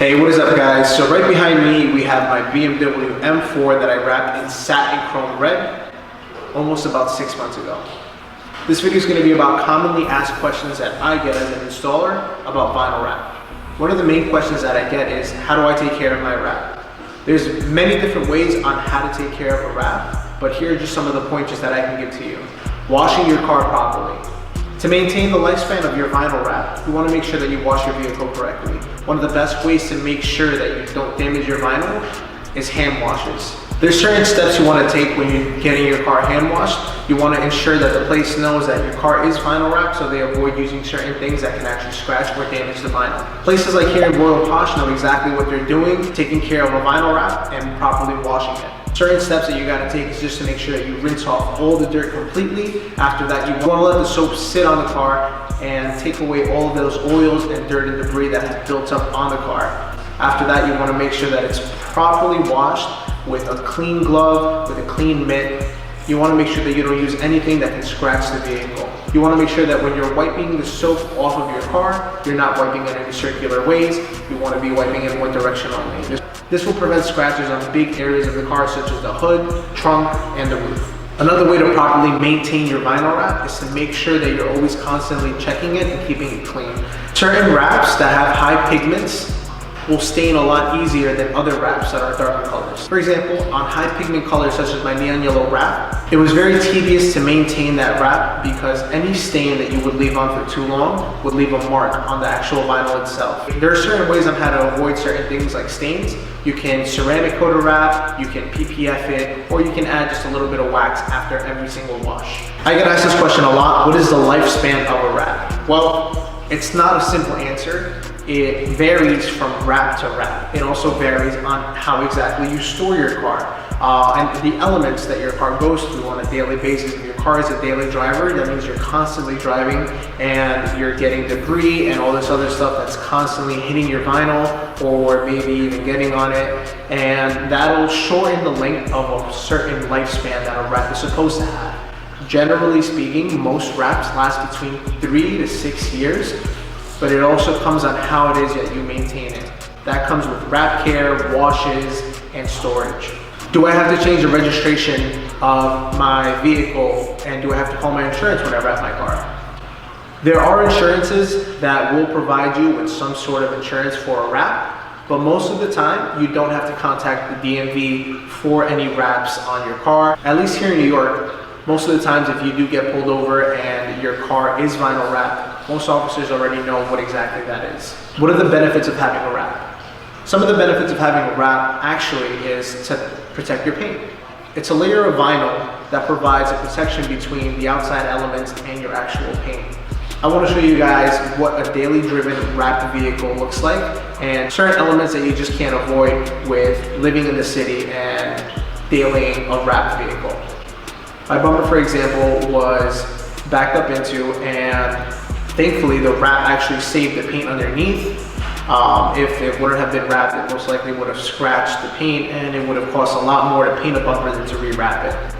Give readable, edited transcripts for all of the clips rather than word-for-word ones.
Hey, what is up guys? So right behind me we have my BMW M4 that I wrapped in satin chrome red almost about 6 months ago. This video is going to be about commonly asked questions that I get as an installer about vinyl wrap. One of the main questions that I get is, how do I take care of my wrap? There's many different ways on how to take care of a wrap, but here are just some of the pointers that I can give to you. Washing your car properly. To maintain the lifespan of your vinyl wrap, you want to make sure that you wash your vehicle correctly. One of the best ways to make sure that you don't damage your vinyl is hand washes. There's certain steps you want to take when you're getting your car hand washed. You want to ensure that the place knows that your car is vinyl wrapped, so they avoid using certain things that can actually scratch or damage the vinyl. Places like here in Royal Posh know exactly what they're doing, taking care of a vinyl wrap and properly washing it. Certain steps that you got to take is just to make sure that you rinse off all the dirt completely. After that, you want to let the soap sit on the car and take away all of those oils and dirt and debris that have built up on the car. After that, you want to make sure that it's properly washed with a clean glove, with a clean mitt. You want to make sure that you don't use anything that can scratch the vehicle. You want to make sure that when you're wiping the soap off of your car, you're not wiping it in circular ways. You want to be wiping in one direction only. This will prevent scratches on big areas of the car, such as the hood, trunk, and the roof. Another way to properly maintain your vinyl wrap is to make sure that you're always constantly checking it and keeping it clean. Certain wraps that have high pigments will stain a lot easier than other wraps that are darker colors. For example, on high pigment colors such as my neon yellow wrap, it was very tedious to maintain that wrap because any stain that you would leave on for too long would leave a mark on the actual vinyl itself. There are certain ways on how to avoid certain things like stains. You can ceramic coat a wrap, you can PPF it, or you can add just a little bit of wax after every single wash. I get asked this question a lot: what is the lifespan of a wrap? Well, it's not a simple answer. It varies from wrap to wrap. It also varies on how exactly you store your car and the elements that your car goes through on a daily basis. If your car is a daily driver, that means you're constantly driving and you're getting debris and all this other stuff that's constantly hitting your vinyl or maybe even getting on it, and that'll shorten the length of a certain lifespan that a wrap is supposed to have. Generally speaking, most wraps last between 3 to 6 years, but it also comes on how it is that you maintain it. That comes with wrap care, washes, and storage. Do I have to change the registration of my vehicle, and do I have to call my insurance when I wrap my car? There are insurances that will provide you with some sort of insurance for a wrap, but most of the time you don't have to contact the DMV for any wraps on your car. At least here in New York, most of the times if you do get pulled over and your car is vinyl wrapped, most officers already know what exactly that is. What are the benefits of having a wrap? Some of the benefits of having a wrap actually is to protect your paint. It's a layer of vinyl that provides a protection between the outside elements and your actual paint. I want to show you guys what a daily driven wrapped vehicle looks like and certain elements that you just can't avoid with living in the city and dailying a wrapped vehicle. My bumper, for example, was backed up into, and thankfully the wrap actually saved the paint underneath. If it wouldn't have been wrapped, it most likely would have scratched the paint and it would have cost a lot more to paint a bumper than to rewrap it.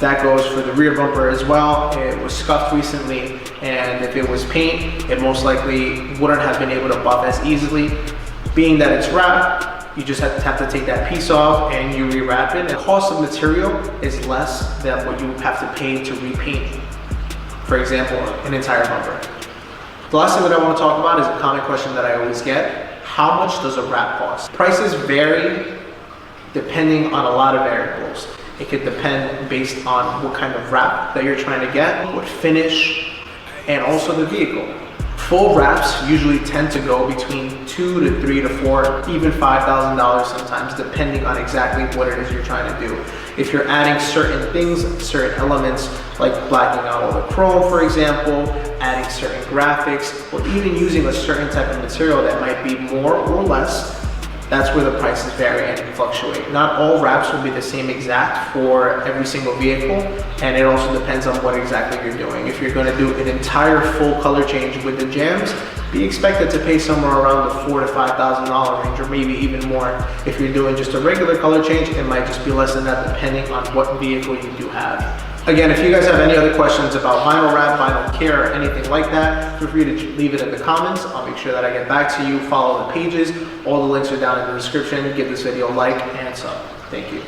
That goes for the rear bumper as well. It was scuffed recently, and if it was paint, it most likely wouldn't have been able to buff as easily. Being that it's wrapped, you just have to take that piece off and you rewrap it. The cost of material is less than what you have to pay to repaint, for example, an entire bumper. The last thing that I want to talk about is a common question that I always get: how much does a wrap cost? Prices vary depending on a lot of variables. It could depend based on what kind of wrap that you're trying to get, what finish, and also the vehicle. Full wraps usually tend to go between $2,000 to $3,000 to $4,000, even $5,000 sometimes, depending on exactly what it is you're trying to do. If you're adding certain things, certain elements, like blacking out all the chrome, for example, adding certain graphics, or even using a certain type of material that might be more or less, that's where the prices vary and fluctuate. Not all wraps will be the same exact for every single vehicle, and it also depends on what exactly you're doing. If you're going to do an entire full color change with the jams, be expected to pay somewhere around the $4,000 to $5,000 range, or maybe even more. If you're doing just a regular color change, it might just be less than that depending on what vehicle you do have. Again, if you guys have any other questions about vinyl wrap, vinyl care, or anything like that, feel free to leave it in the comments. I'll make sure that I get back to you. Follow the pages. All the links are down in the description. Give this video a like and sub. Thank you.